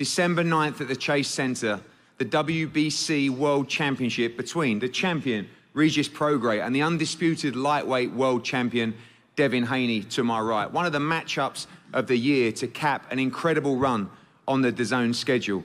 December 9th at the Chase Center, the WBC World Championship between the champion, Regis Prograis, and the undisputed lightweight world champion, Devin Haney, to my right. One of the matchups of the year to cap an incredible run on the DAZN schedule.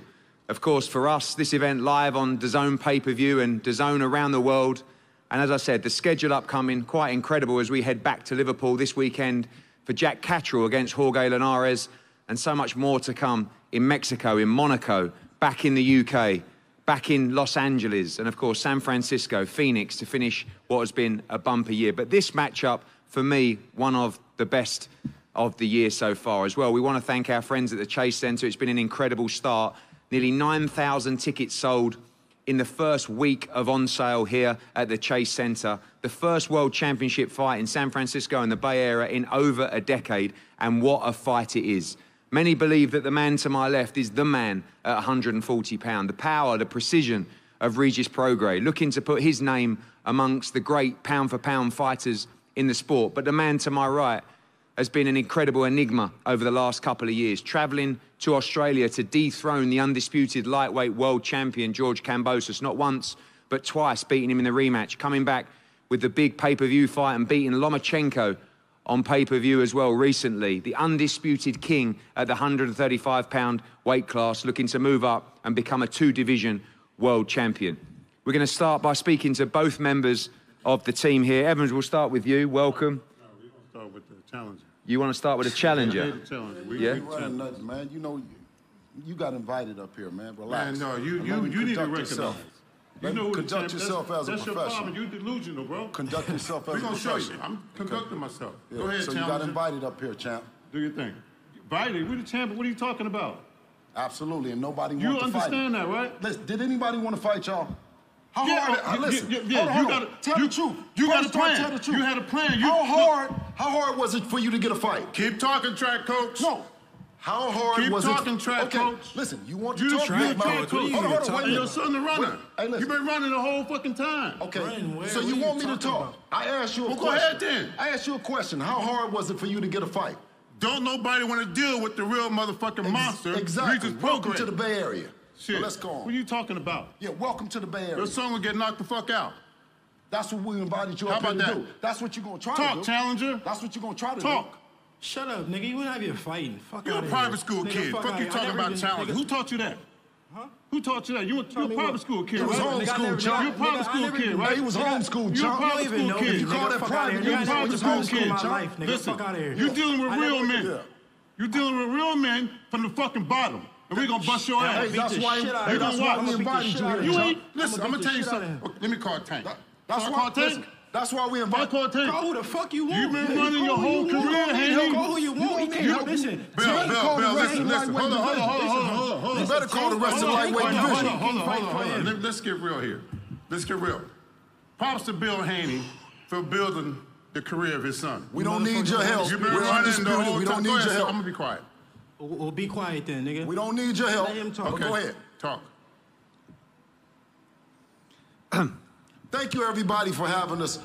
Of course, for us, this event live on DAZN pay-per-view and DAZN around the world. And as I said, the schedule upcoming, quite incredible as we head back to Liverpool this weekend for Jack Catterall against Jorge Linares, and so much more to come in Mexico, in Monaco, back in the UK, back in Los Angeles, and of course, San Francisco, Phoenix, to finish what has been a bumper year. But this matchup, for me, one of the best of the year so far as well. We want to thank our friends at the Chase Center. It's been an incredible start. Nearly 9,000 tickets sold in the first week of on sale here at the Chase Center. The first World Championship fight in San Francisco and the Bay Area in over a decade, and what a fight it is. Many believe that the man to my left is the man at 140 pounds. The power, the precision of Regis Prograis, looking to put his name amongst the great pound-for-pound fighters in the sport. But the man to my right has been an incredible enigma over the last couple of years, travelling to Australia to dethrone the undisputed lightweight world champion, George Kambosos, not once, but twice, beating him in the rematch, coming back with the big pay-per-view fight and beating Lomachenko on pay-per-view as well recently. The undisputed king at the 135-pound weight class, looking to move up and become a two-division world champion. We're going to start by speaking to both members of the team here. Evans, we'll start with you. Welcome. No, we're going to start with the challenger. You want to start with a challenger? Yeah. We running nuts, man. You know, you got invited up here, man. Relax. Man, no, you need to recognize. You know conduct yourself as a professional. That's your problem. You're delusional, bro. Conduct yourself as a professional. We're going to show you. I'm conducting myself. Yeah. Go ahead, so challenger. you got invited up here, champ. Do your thing. Invited? We're the champion. What are you talking about? Absolutely, and nobody You wants to fight. understand that, right? Listen, did anybody want to fight y'all? How Yeah, hard? Listen, yeah, hold on. Tell the truth. You got a First off, plan. Tell the truth. You had a plan. How hard was it for you to get a fight? Keep talking, track coach. No. How hard Keep was it? Keep talking, track coach. Listen, you want to You the talk? track coach. Hold on, wait a minute. Your son the runner. Hey, listen. You've been running the whole fucking time. Okay, so you want me to talk? I asked you a question. Go ahead then. I asked you a question. How hard was it for you to get a fight? Don't nobody want to deal with the real motherfucking monster. Exactly. Regis Welcome Prograis. to the Bay Area. Shit. So let's go on. What are you talking about? Yeah, welcome to the Bay Area. Your son will get knocked the fuck out. That's what we invited you How up here to about do. that? That's what you're going to try Talk, to do. challenger. That's what you're going to try to Talk. do. Shut up, nigga. You wouldn't have your fighting. Fuck You're a outta private here. school Nigga, kid. Fuck outta you here. talking about challenger. Who taught you that? Huh? Who taught you that? You're a private school kid, He was right? homeschooled, You're a chump. private school kid, right? He was homeschooled, You're a chump. private school kid. You call that private? You're a private school kid, my chump. life, nigga. Listen, Fuck outta here. you're dealing with real men. Yeah. You're dealing with real men from the fucking bottom. And we're gonna bust your ass. Hey, that's why we invited you here, You chump. ain't, listen, I'm gonna tell you something. Okay, let me call Tank. That's why we invited Call Tank. Call who the fuck you want. You've been running your whole career, Haney. Call who you want. You can't listen. Bill, listen. Hold on. You better call the rest of the lightweight division. Hold on. Let's get real here. Let's get real. Props to Bill Haney for building the career of his son. We don't need your help. You've been We're running the undisputed. whole We don't time. need Go your ahead, help. I'm gonna be quiet. Well, be quiet then, nigga. We don't need your help. Let him talk. Okay. Go ahead. Talk. Thank you, everybody, for having us.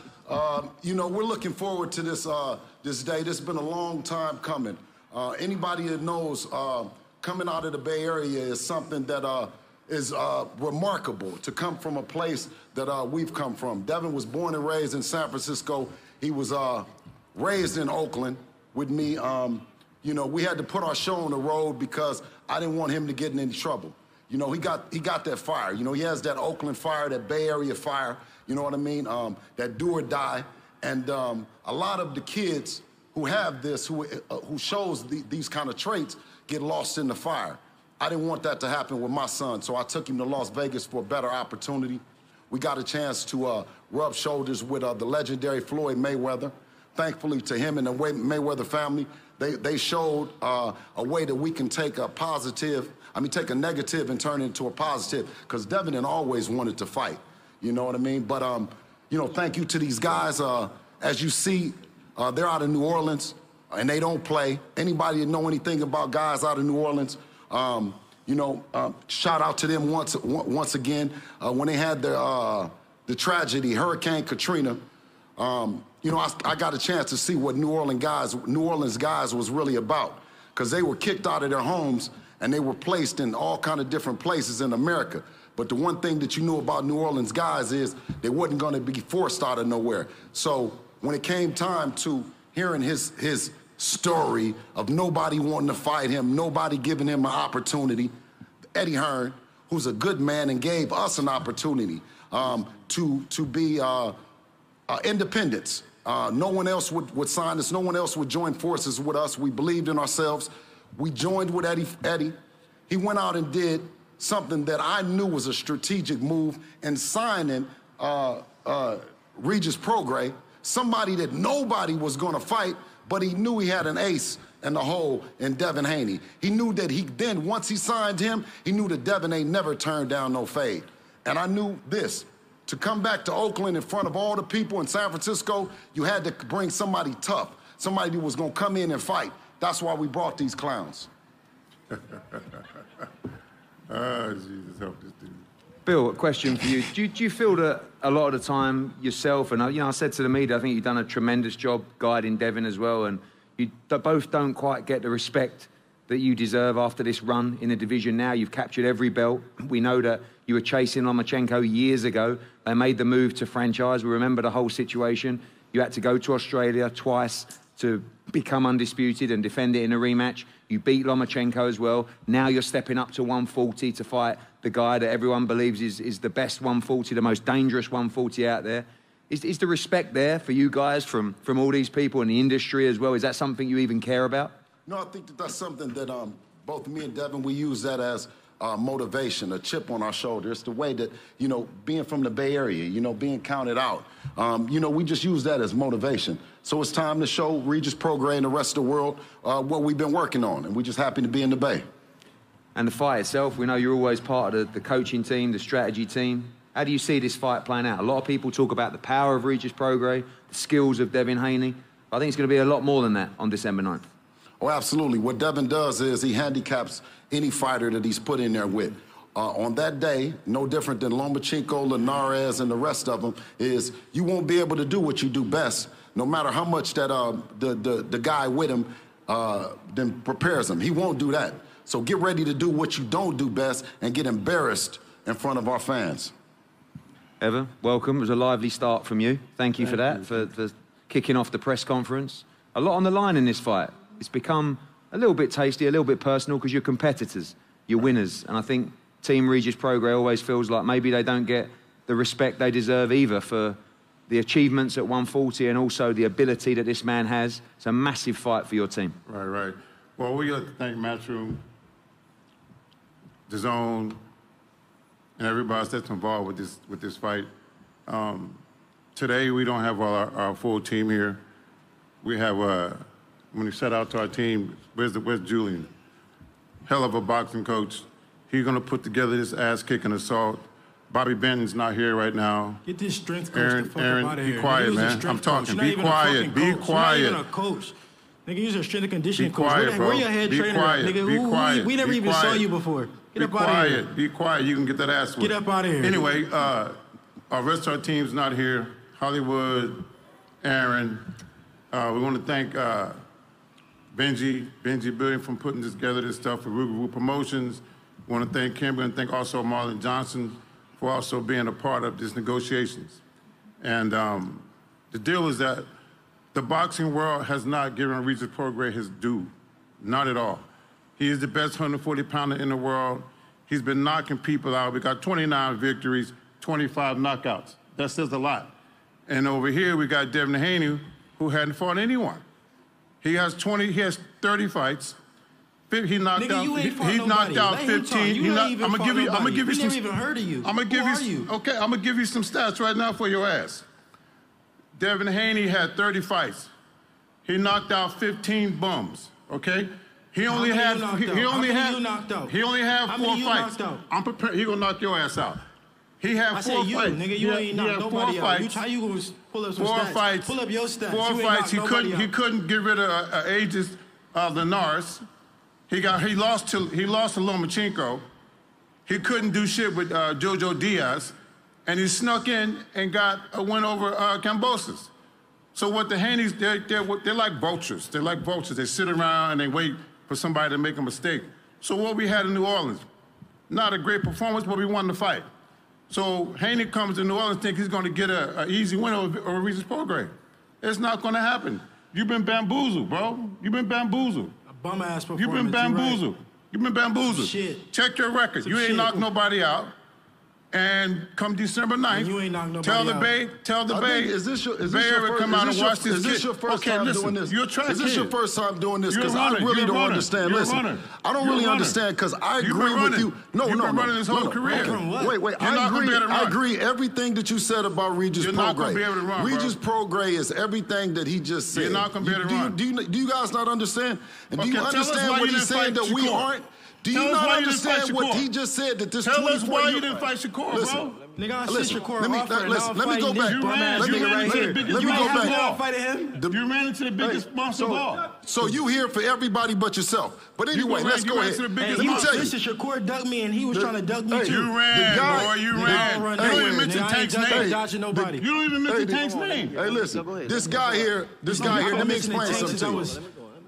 You know, we're looking forward to this this day. This has been a long time coming. Anybody that knows, coming out of the Bay Area is something that is remarkable to come from a place that we've come from. Devin was born and raised in San Francisco. He was raised in Oakland with me. You know, we had to put our show on the road because I didn't want him to get in any trouble. You know, he got that fire. You know, he has that Oakland fire, that Bay Area fire. You know what I mean? That do or die. And a lot of the kids who have this, who shows these kind of traits, get lost in the fire. I didn't want that to happen with my son, so I took him to Las Vegas for a better opportunity. We got a chance to rub shoulders with the legendary Floyd Mayweather. Thankfully to him and the Mayweather family, they showed a way that we can take a take a negative and turn it into a positive, because Devin had always wanted to fight. You know what I mean? But, you know, thank you to these guys. As you see, they're out of New Orleans, and they don't play. Anybody that know anything about guys out of New Orleans, you know, shout out to them once again. When they had the tragedy, Hurricane Katrina, you know, I got a chance to see what New Orleans guys was really about, because they were kicked out of their homes and they were placed in all kind of different places in America. But the one thing that you knew about New Orleans guys is they wasn't going to be forced out of nowhere. So when it came time to hearing his story of nobody wanting to fight him, nobody giving him an opportunity, Eddie Hearn, who's a good man and gave us an opportunity to be independents. No one else would sign us. No one else would join forces with us. We believed in ourselves. We joined with Eddie. He went out and did something that I knew was a strategic move in signing Regis Prograis, somebody that nobody was going to fight, but he knew he had an ace in the hole in Devin Haney. He knew that once he signed him, he knew that Devin ain't never turned down no fade. And I knew this. To come back to Oakland in front of all the people in San Francisco, you had to bring somebody tough, somebody who was going to come in and fight. That's why we brought these clowns. Oh, Jesus, help this dude. Bill, a question for you. Do you feel that a lot of the time yourself, and I said to the media, I think you've done a tremendous job guiding Devin as well, and you both don't quite get the respect that you deserve after this run in the division now? You've captured every belt. We know that you were chasing Lomachenko years ago. They made the move to franchise. We remember the whole situation. You had to go to Australia twice to become undisputed and defend it in a rematch. You beat Lomachenko as well. Now you're stepping up to 140 to fight the guy that everyone believes is the best 140, the most dangerous 140 out there. Is the respect there for you guys from all these people in the industry as well? Is that something you even care about? No, I think that's something that both me and Devin, we use that as motivation, a chip on our shoulder. It's the way that, being from the Bay Area, being counted out, we just use that as motivation. So it's time to show Regis Prograis and the rest of the world what we've been working on, and we're just happy to be in the Bay. And the fight itself, we know you're always part of the coaching team, the strategy team. How do you see this fight playing out? A lot of people talk about the power of Regis Prograis, the skills of Devin Haney. I think it's going to be a lot more than that on December 9th. Oh, absolutely. What Devin does is he handicaps any fighter that he's put in there with. On that day, no different than Lomachenko, Linares, and the rest of them, is you won't be able to do what you do best, no matter how much that the guy with him then prepares him. He won't do that. So get ready to do what you don't do best and get embarrassed in front of our fans. Evan, welcome. It was a lively start from you. Thank you for that, for kicking off the press conference. A lot on the line in this fight. It's become a little bit tasty, a little bit personal, because you're competitors, you're winners. And I think Team Regis Prograis always feels like maybe they don't get the respect they deserve either for the achievements at 140 and also the ability that this man has. It's a massive fight for your team. Right. Well, we like to thank Matchroom, DAZN, and everybody that's involved with this fight. Today, we don't have our full team here. We have, when you set out to our team, where's Julian? Hell of a boxing coach. He's gonna put together this ass-kicking assault. Bobby Benton's not here right now. Get this strength coach the fuck Aaron, out of here. be quiet, man. I'm talking. Be quiet. Be quiet. You're not even a coach. Nigga, you're a strength and conditioning coach. Quiet, bro. Where your head trainer at, nigga? Be quiet. We never even saw you before. Get up out of here. Be quiet. You can get that ass whipped. Get up out of here. Anyway, our rest of our team's not here. Hollywood, Aaron. We want to thank Benji Billion for putting together this stuff for Rugeroo Promotions. We want to thank Kimber and thank also Marlon Johnson for also being a part of these negotiations. And the deal is that the boxing world has not given Regis Prograis his due, not at all. He is the best 140-pounder in the world. He's been knocking people out. We got 29 victories, 25 knockouts. That says a lot. And over here, we got Devin Haney, who hadn't fought anyone. He has 30 fights. He knocked out. He knocked out 15. I'm gonna give you some. We never even heard of you. I'm gonna give you. Okay, I'm gonna give you some stats right now for your ass. Devin Haney had 30 fights. He knocked out 15 bums. Okay. He only had 4 fights. I'm prepared. He gonna knock your ass out. He had 4 fights. Nigga, you ain't knocked nobody out. How you gonna pull up some stats? Pull up your stats. 4 fights. He couldn't get rid of Aegis Linares. He lost to Lomachenko. He couldn't do shit with Jojo Diaz, and he snuck in and got a win over Kambosos. So what the Haneys, they're like vultures. They're like vultures. They sit around and they wait for somebody to make a mistake. So what we had in New Orleans, not a great performance, but we won the fight. So Haney comes to New Orleans, think he's going to get an easy win over Regis Prograis. It's not going to happen. You've been bamboozled, bro. You've been bamboozled. A bum-ass performance. You've been bamboozled. Right. You've been bamboozled. Shit. Check your record. You ain't knocked nobody out. And come December 9th, you ain't knocked nobody tell the out. Bay, is this your first time doing this? You're trying is this your first time doing this? Because I really don't understand. Listen, I don't really understand because I agree with you. No, you've been running this whole career. Wait. I agree everything that you said about Regis Prograis. You're not going to be able to run, Regis Prograis is everything that he just said. You're not going to be able to run. Do you guys not understand? And do you understand what he's saying that we aren't? Do you not understand what he just said that this 24 Tell us why you didn't fight Shakur, bro. Nigga, I sent Shakur let me go back. Let me go back. You ran into the biggest monster of all. So you here for everybody but yourself. But anyway, let's go ahead. Let me tell you. Listen, Shakur ducked me and he was trying to duck me too. You ran, boy, you ran. You don't even mention Tank's name. Dodging nobody. You don't even mention Tank's name. Hey, listen, this guy here, let me explain something to you. I was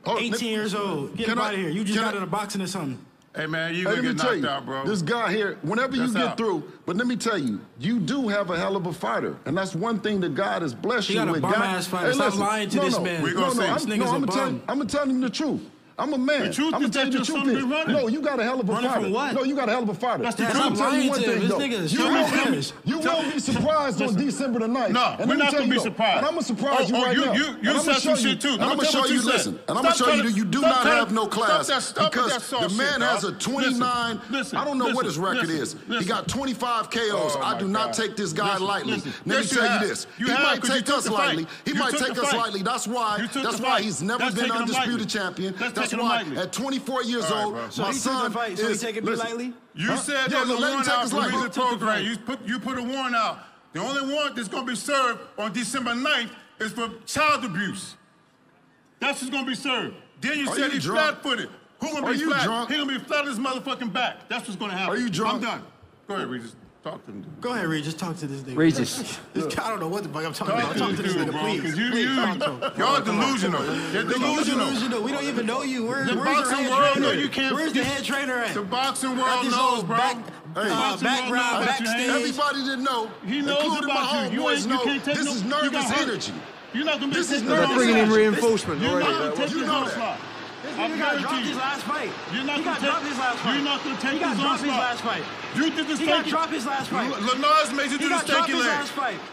18 years old. Get out of here. You just got out of boxing or something. Hey, man, you gonna get knocked out, bro. This guy here, whenever you get through, but let me tell you, you do have a hell of a fighter. And that's one thing that God has blessed you with. You got a bum-ass fighter. Stop lying to this man. We're gonna say this nigga's a bum. I'm gonna tell him the truth. I'm a man. The truth is that your son been running. No, you got a hell of a fighter. From what? No, you got a hell of a fighter. That's the truth. I'm telling you one thing, though. You won't be surprised on December the 9th. No, we're not going to be surprised. And I'm going to surprise you right now. You said some shit, too. And I'm going to show you, listen, and I'm going to show you that you do not have no class. Because the man has a 29, I don't know what his record is. He got 25 KOs. I do not take this guy lightly. Let me tell you this. He might take us lightly. That's why he's never been undisputed champion. That's why at 24 years old, my son is... So he taking me lightly? You said there's a warrant out for Regis Prograis. You put a warrant out. The only warrant that's going to be served on December 9th is for child abuse. That's what's going to be served. Then you said he's flat-footed. Who's going to be flat? He's going to be flat on his motherfucking back. That's what's going to happen. Are you drunk? I'm done. Go ahead, Regis. Talk to him. Go ahead, Regis. Talk to this nigga. Regis. I don't know what the fuck I'm talking about. Talk to this nigga, please. Y'all delusional. You're delusional. We don't even know you. Where's the boxing world knows you can't. Where's the head trainer at? The boxing world knows, bro. Background, backstage. Everybody didn't know. He knows about you. Homeboys know this is nervous energy. You're not gonna be. This is They're bringing in reinforcement. You're not gonna take this onslaught. This nigga got dropped his last fight. You're not gonna take He got dropped his last fight. You did this. He got dropped his last fight. Lenars made you do the stanky leg.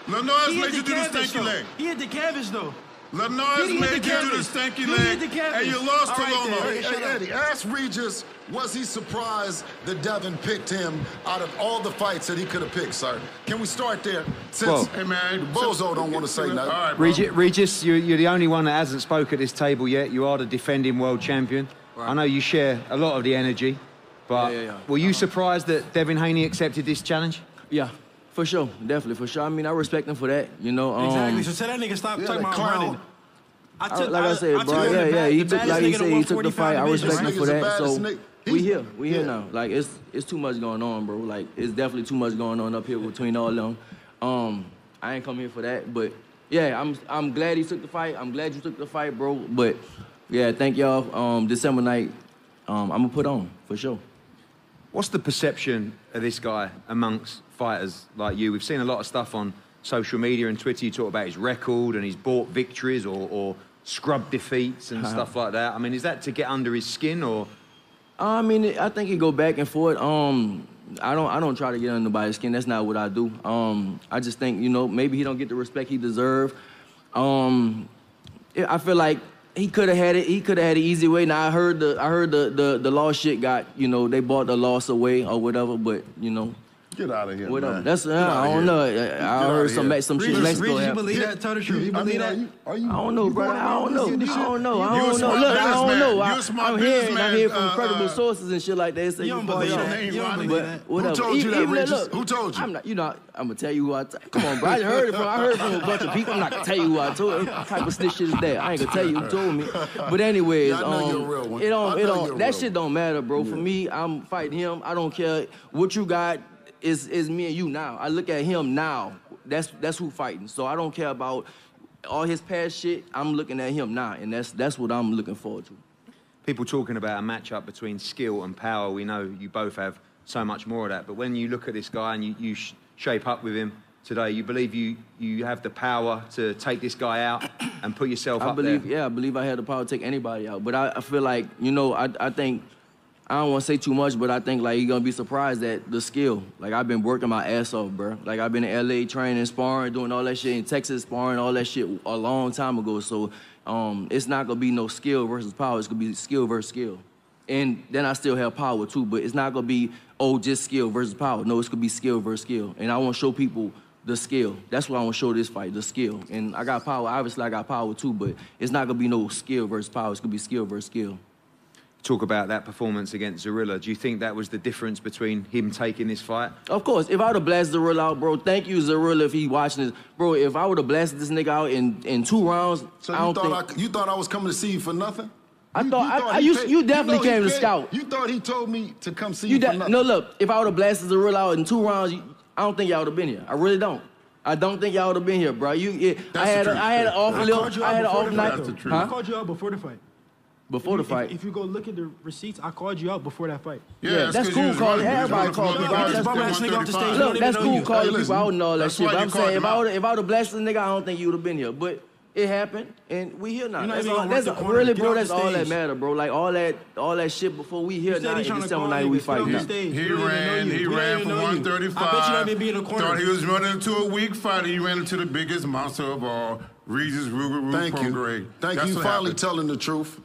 Lenars made you do the stanky leg. He hit the canvas though. Lenars made you do the stanky leg, and you lost to Lolo. Hey, Eddie, ask Regis, was he surprised that Devin picked him out of all the fights that he could have picked, sir? Can we start there? Since hey, man, Bozo don't want to say nothing. Right, Regis, you're the only one that hasn't spoke at this table yet. You are the defending world champion. Right. I know you share a lot of the energy, but were you surprised that Devin Haney accepted this challenge? Yeah. For sure, definitely, for sure. I mean, I respect him for that, you know. Exactly. So tell that nigga stop talking about running. Like I said, bro. He took, like he said, he took the fight. I respect him for that. So we here now. Like it's too much going on, bro. Like it's definitely too much going on up here between all of them. I ain't come here for that, but yeah, I'm glad he took the fight. I'm glad you took the fight, bro. But yeah, thank y'all. December night, I'm gonna put on for sure. What's the perception of this guy amongst fighters like you? We've seen a lot of stuff on social media and Twitter. You talk about his record and he's bought victories or scrub defeats and stuff like that. I mean, is that to get under his skin or? I mean, I think he go back and forth. I don't try to get under nobody's skin. That's not what I do. I just think, you know, maybe he don't get the respect he deserve. I feel like he could have had it. He could have had it easy way. Now I heard the loss shit got, you know, they bought the loss away or whatever. But you know. Get out of here, whatever. man. That's I don't know. I heard some shit in Mexico. You believe that? Tell the truth. You believe that? I don't know, brother. I don't know. Look, I don't know. I'm hearing from credible sources and shit like that. Say you don't believe that. Who told you that, Regis? Who told you? I'm not. You know, I'm gonna tell you who come on, bro. I heard it from a bunch of people. I'm not gonna tell you who I told. What type of snitch shit is that? I ain't gonna tell you who told me. But anyways, it don't. That shit don't matter, bro. For me, I'm fighting him. I don't care what you got. Is me and you now. I look at him now. That's who fighting. So I don't care about all his past shit. I'm looking at him now, and that's what I'm looking forward to. people talking about a matchup between skill and power. We know you both have so much more of that. But when you look at this guy and you shape up with him today, you believe you have the power to take this guy out and put yourself up there? Yeah, I believe I have the power to take anybody out. But I feel like, you know, I think, I don't want to say too much, but I think, like, you're going to be surprised at the skill. Like, I've been working my ass off, bro. Like, I've been in L.A. training, sparring, doing all that shit, in Texas sparring, all that shit a long time ago. So it's not going to be no skill versus power. It's going to be skill versus skill. And then I still have power, too. But it's not going to be, oh, just skill versus power. No, it's going to be skill versus skill. And I want to show people the skill. That's what I want to show this fight, the skill. And I got power. Obviously, I got power, too. But it's not going to be no skill versus power. It's going to be skill versus skill. Talk about that performance against Zorilla. Do you think that was the difference between him taking this fight? Of course. If I would have blasted Zorilla out, bro, thank you, Zorilla, if he watching this. Bro, if I would have blasted this nigga out in 2 rounds, so you thought I was coming to see you for nothing? You definitely came to scout. You thought he told me to come see you for nothing? No, look, if I would have blasted Zorilla out in 2 rounds, I don't think y'all would have been here. I really don't. I don't think y'all would have been here, bro. I had an off night. I called you out before the fight. Before the fight. If you go look at the receipts, I called you out before that fight. Yeah, that's cool calling. Everybody called people out. Look, that's cool calling people out and all that shit. But I'm saying, if I would have blasted the nigga, I don't think you would have been here. But it happened, and we here now. That's really, bro, that's all that matter, bro. Like, all that shit before we here now, in December night we fight now. He ran for 135. I bet you not even be in the corner. Thought he was running into a weak fight. He ran into the biggest monster of all, Regis Prograis. Thank you. Finally telling the truth.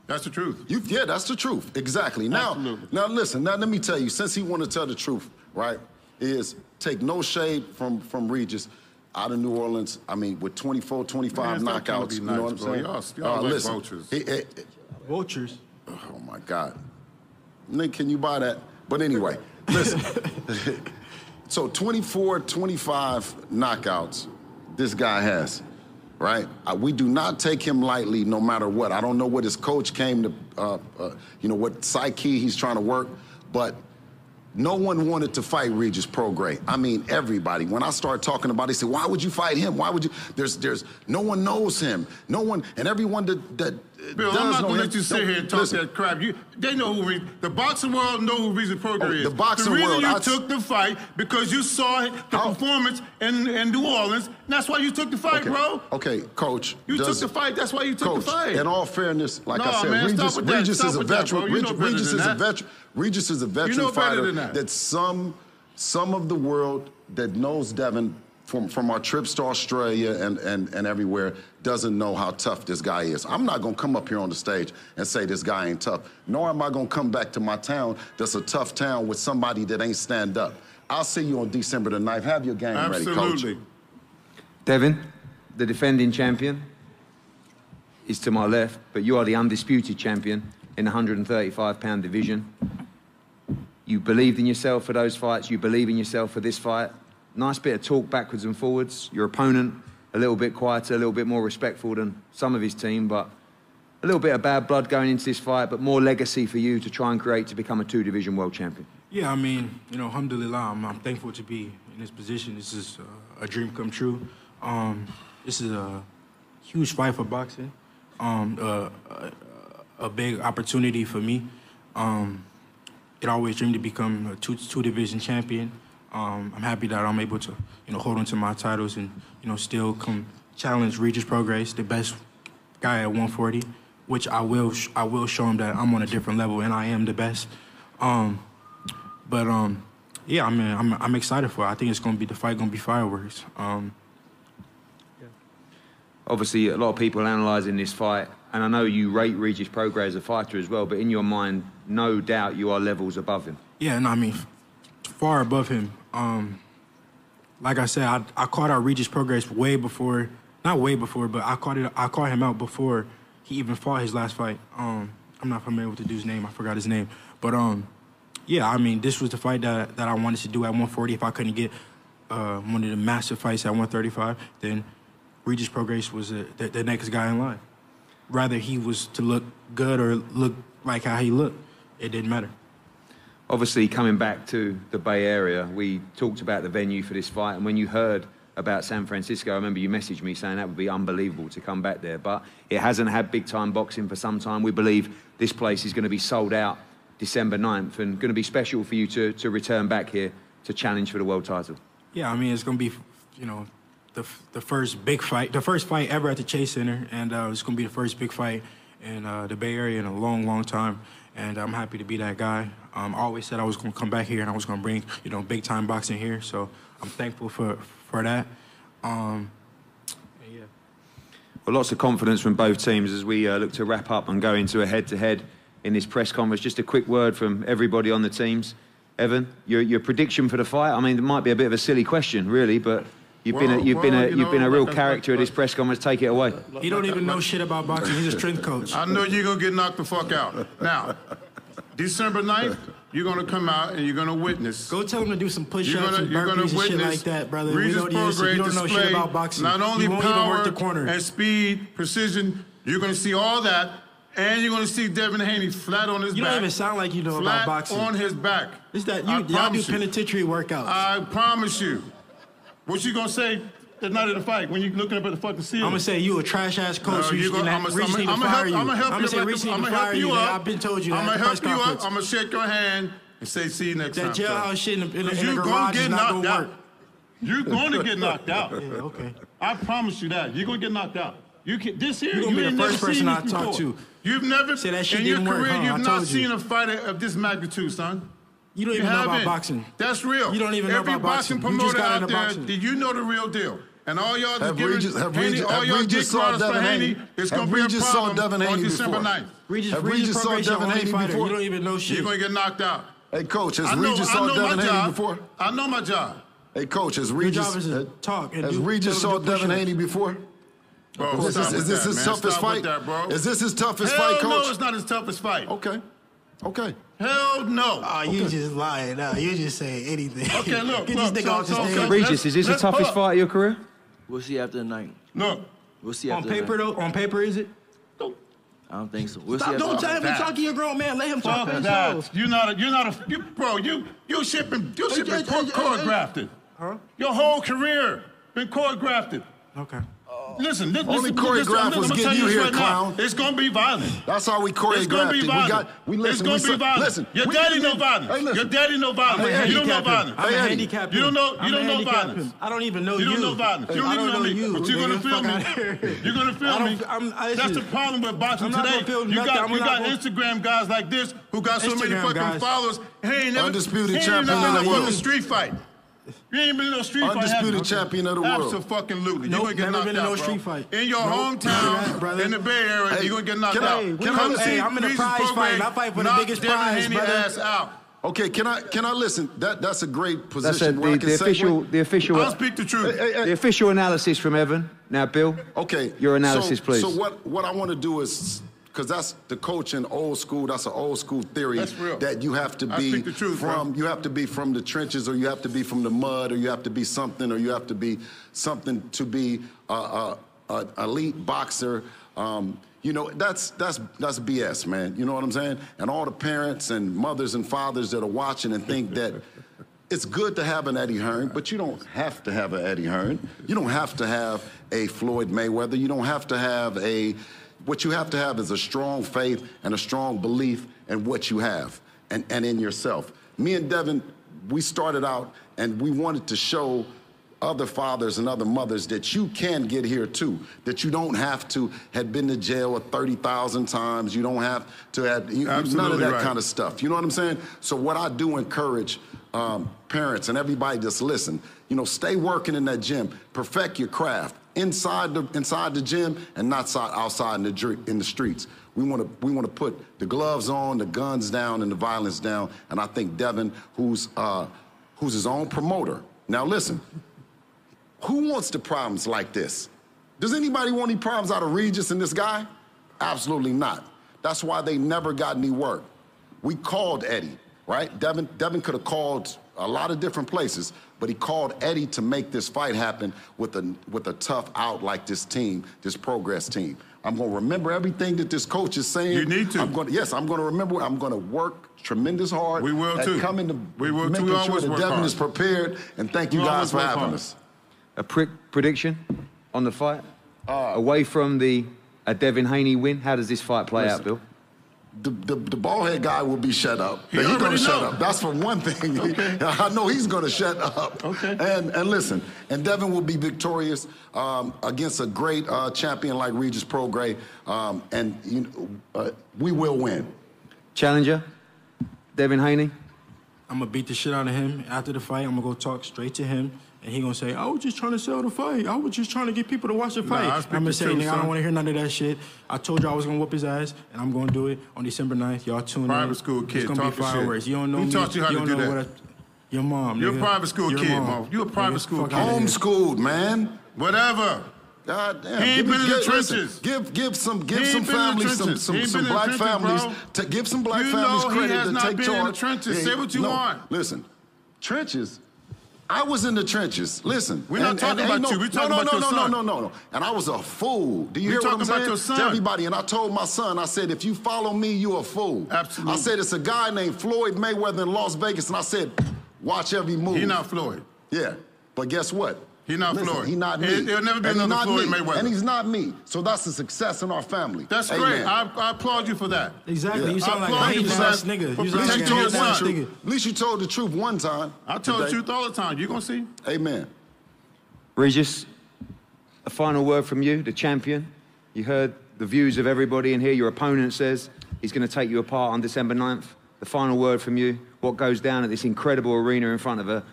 That's the truth. Yeah, that's the truth. Exactly. Now listen. Now let me tell you. Since he want to tell the truth, right? Is take no shade from Regis out of New Orleans. I mean, with 24, 25 knockouts. You know what I'm saying? Y'all like listen. vultures. Vultures. Oh my God. Nick, can you buy that? But anyway, listen. So 24, 25 knockouts. This guy has. Right? We do not take him lightly no matter what. I don't know what his coach came to, you know, what psyche he's trying to work, but no one wanted to fight Regis Prograis. I mean, everybody. When I started talking about it, they said, why would you fight him? Why would you? There's no one knows him. No one, and everyone that Bill, I'm not going to let you sit here and talk that crap. They know who the boxing world know who Regis Prograis is. The boxing world. The reason you took the fight because you saw the performance in New Orleans. And that's why you took the fight, bro. Okay, Coach. You took the fight. That's why you took the fight. In all fairness, like I said, Regis is a veteran. Regis is a veteran fighter that some of the world that knows Devin from our trips to Australia and everywhere doesn't know how tough this guy is. I'm not going to come up here on the stage and say this guy ain't tough, nor am I going to come back to my town that's a tough town with somebody that ain't stand up. I'll see you on December the 9th. Have your game ready, Coach. Absolutely. Devin, the defending champion, is to my left, but you are the undisputed champion in the 135-pound division. You believed in yourself for those fights. You believe in yourself for this fight. Nice bit of talk backwards and forwards. Your opponent, a little bit quieter, a little bit more respectful than some of his team, but a little bit of bad blood going into this fight, but more legacy for you to try and create to become a 2-division world champion. Yeah, I mean, you know, alhamdulillah, I'm thankful to be in this position. This is a dream come true. This is a huge fight for boxing, a big opportunity for me. It always dreamed to become a two-division champion. I'm happy that I'm able to, you know, hold on to my titles and, you know, still come challenge Regis Prograis, the best guy at 140, which I will show him that I'm on a different level and I am the best. Yeah, I mean, I'm excited for it. I think the fight gonna be fireworks. Obviously, a lot of people analysing this fight, and I know you rate Regis Prograis as a fighter as well, but in your mind, no doubt you are levels above him. Yeah, no, I mean, far above him. Like I said, I caught out Regis Prograis way before, not way before, but I caught him out before he even fought his last fight. I'm not familiar with the dude's name. I forgot his name. But yeah, I mean, this was the fight that I wanted to do at 140. If I couldn't get one of the massive fights at 135, then Regis Prograis was the next guy in line. Rather he was to look good or look like how he looked, it didn't matter. Obviously, coming back to the Bay Area, we talked about the venue for this fight, and when you heard about San Francisco. I remember you messaged me saying that would be unbelievable to come back there, but it hasn't had big-time boxing for some time. We believe this place is going to be sold out December 9th and going to be special for you to return back here to challenge for the world title. Yeah, I mean, it's going to be, you know, the first big fight, the first fight ever at the Chase Center, and it's going to be the first big fight in the Bay Area in a long, long time, and I'm happy to be that guy. I always said I was going to come back here and I was going to bring, you know, big-time boxing here, so I'm thankful for that. Yeah. Well, lots of confidence from both teams as we look to wrap up and go into a head-to-head in this press conference. Just a quick word from everybody on the teams. Evan, your prediction for the fight? I mean, it might be a bit of a silly question, really, but you've been a real character at this press conference. Take it away. He don't even know shit about boxing. He's a strength coach. I know you're gonna get knocked the fuck out. Now, December 9th, you're gonna come out and you're gonna witness. Go tell him to do some push-ups and burpees and shit like that, brother. Regis Prograis you don't know shit about boxing. Not only you won't power even work the corner. and speed, precision. You're gonna see all that. And you're going to see Devin Haney flat on his back. You don't even sound like you know about boxing. Flat on his back. It's that y'all do penitentiary workouts. I promise you. What you going to say the night of the fight when you're looking up at the fucking ceiling? I'm going to say you a trash-ass coach. I'm going to help you up. I've been told you that. I'm going to help you up. I'm going to shake your hand and say, see you next time. That jailhouse shit in the garage is not going to work. You're going to get knocked out. Yeah, okay. I promise you that. You're going to get knocked out. This year, you're going to be the first person I talk to. You've never, say that shit in your didn't career, work, you've not seen a fighter of this magnitude, son. You don't even know about boxing. That's real. You don't even know about boxing. Every boxing promoter out there, did you know the real deal? And all y'all just giving all y'all dick riders for Haney, it's going to be a problem on December 9th. Regis saw Devin Haney before? You don't even know shit. You're going to get knocked out. Hey, Coach, has Regis saw Devin Haney before? I know my job. Hey, Coach, has Regis saw Devin Haney before? Bro, is this his toughest fight? Is this his toughest fight, Coach? No, it's not his toughest fight. Okay. Hell no. Oh, you just lying now. You just saying anything. Okay, look. Get this nigga off the stage. Regis, is this the toughest fight of your career? We'll see after the night. Look. We'll see after the night. On paper, though? On paper, is it? I don't think so. We'll Stop, see don't tell him to talk to your grown man. Let him talk to himself. You're not you shipping choreographed. Huh? Your whole career been choreographed. Okay. Listen, only choreographed was getting you here, clown. It's gonna be violent. That's how we choreographed. It's gonna be violent. It's gonna be violent. Listen, your daddy know violence. Your daddy know violence. You don't know violence. I'm a handicap. You don't know violence. I don't even know you. You don't know violence. You don't even know me. But you're gonna feel me. You're gonna feel me. That's the problem with boxing today. You got Instagram guys like this who got so many fucking followers. He ain't never undisputed champion of the world. A street fight. You ain't been in no street fight. Undisputed champion of the world. Absolutely. Nope, you're gonna get knocked out, no street fight. In your hometown, in the Bay Area, you're gonna get knocked out. I'm in a prize fight, and I fight for the biggest prize, brother. Ass out. Okay, can I listen? That's a great position. That's the official. I'll speak the truth. The official analysis from Evan. Now, Bill. Okay. Your analysis, please. So what I want to do is, because that's the coaching old school. That's an old school theory that you have to be from. You have to be from the trenches, or you have to be from the mud, or you have to be something, or you have to be something to be a elite boxer. You know, that's BS, man. You know what I'm saying? And all the parents and mothers and fathers that are watching and think that it's good to have an Eddie Hearn, but you don't have to have an Eddie Hearn. You don't have to have a Floyd Mayweather. You don't have to have a. What you have to have is a strong faith and a strong belief in what you have and in yourself. Me and Devin, we started out and we wanted to show other fathers and other mothers that you can get here too, that you don't have to have been to jail 30,000 times. You don't have to have none of that kind of stuff. You know what I'm saying? So what I do encourage parents and everybody just listen, you know, stay working in that gym, perfect your craft. Inside the gym and not outside in the streets. We want to put the gloves on, the guns down, and the violence down. And I think Devin, who's his own promoter. Now listen, who wants the problems like this? Does anybody want any problems out of Regis and this guy? Absolutely not. That's why they never got any work. We called Eddie, right? Devin could have called a lot of different places, but he called Eddie to make this fight happen with a tough out like this team, this Prograis team. I'm going to remember everything that this coach is saying. You need to. I'm going to remember. I'm going to work tremendous hard. We will too. We will too. Making sure that Devin is prepared. And thank you guys for having us. A prediction on the fight? Away from a Devin Haney win, how does this fight play out, Bill? The bald-head guy will be shut up. He's going to shut up. That's for one thing. Okay. I know he's going to shut up. Okay. And listen, and Devin will be victorious against a great champion like Regis Prograis, we will win. Challenger, Devin Haney? I'm going to beat the shit out of him. After the fight, I'm going to go talk straight to him. And he gonna say, I was just trying to sell the fight. I was just trying to get people to watch the fight. I'm gonna say, nigga, I don't want to hear none of that shit. I told you I was gonna whoop his ass, and I'm gonna do it on December 9th. Y'all tune in. Private school kid, it's gonna be fireworks. You don't know Who me. taught you how to do that? Your mom, You're nigga. a private school kid, Mo. You're a private school kid. Homeschooled, man. Whatever. God damn. He ain't been in the trenches. Give some families, some black families, give some black families credit to take charge. He has not been in the trenches. Say what you want. Listen, trenches. I was in the trenches. Listen. We're not talking about you. We're talking about your son. No. And I was a fool. Do you hear what I'm saying? We're talking about your son. To everybody. And I told my son, I said, if you follow me, you're a fool. Absolutely. I said, it's a guy named Floyd Mayweather in Las Vegas. And I said, watch every move. He's not Floyd. Yeah. But guess what? He's not Floyd. He's not me. There'll never be another Floyd Mayweather. And he's not me. So that's a success in our family. That's great. I applaud you for that. Exactly. Yeah. You sound like a hating-ass nigga. You sound like a hating-ass nigga. At least you told the truth one time. I tell the truth all the time. You gonna see? Amen. Regis, a final word from you, the champion. You heard the views of everybody in here. Your opponent says he's going to take you apart on December 9th. The final word from you. What goes down at this incredible arena in front of a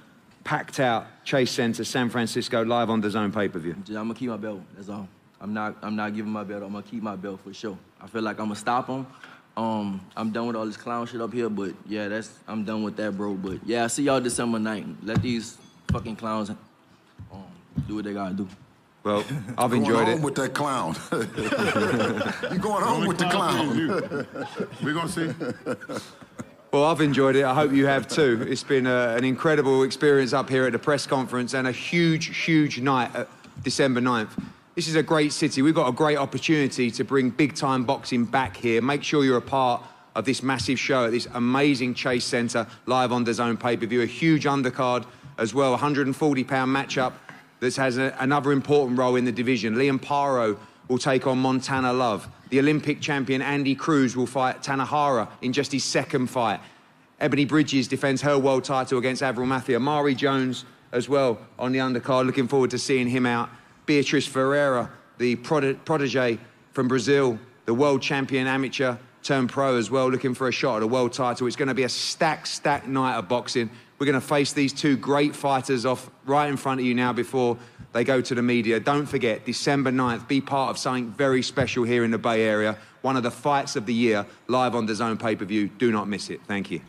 packed-out Chase Center, San Francisco, live on the DAZN pay-per-view? I'm gonna keep my belt. That's all. I'm not giving my belt. I'm gonna keep my belt for sure. I feel like I'm gonna stop him. I'm done with all this clown shit up here, but yeah, I'm done with that, bro. But yeah, I see y'all December 9th. Let these fucking clowns do what they gotta do. Well, I've enjoyed it. Going home with that clown. You're going home with the clown. We're gonna see. Well, I've enjoyed it. I hope you have too. It's been an incredible experience up here at the press conference and a huge, huge night at December 9th. This is a great city. We've got a great opportunity to bring big-time boxing back here. Make sure you're a part of this massive show at this amazing Chase Center, live on DAZN pay-per-view. A huge undercard as well, 140-pound matchup that has another important role in the division. Liam Paro will take on Montana Love. The Olympic champion Andy Cruz will fight Tanahara in just his second fight. Ebony Bridges defends her world title against Avril Mathia. Mari Jones as well on the undercard. Looking forward to seeing him out. Beatriz Ferreira, the protege from Brazil, the world champion amateur turned pro as well, looking for a shot at a world title. It's going to be a stacked night of boxing. We're going to face these two great fighters off right in front of you now before they go to the media. Don't forget, December 9th, be part of something very special here in the Bay Area. One of the fights of the year, live on DAZN pay-per-view. Do not miss it. Thank you.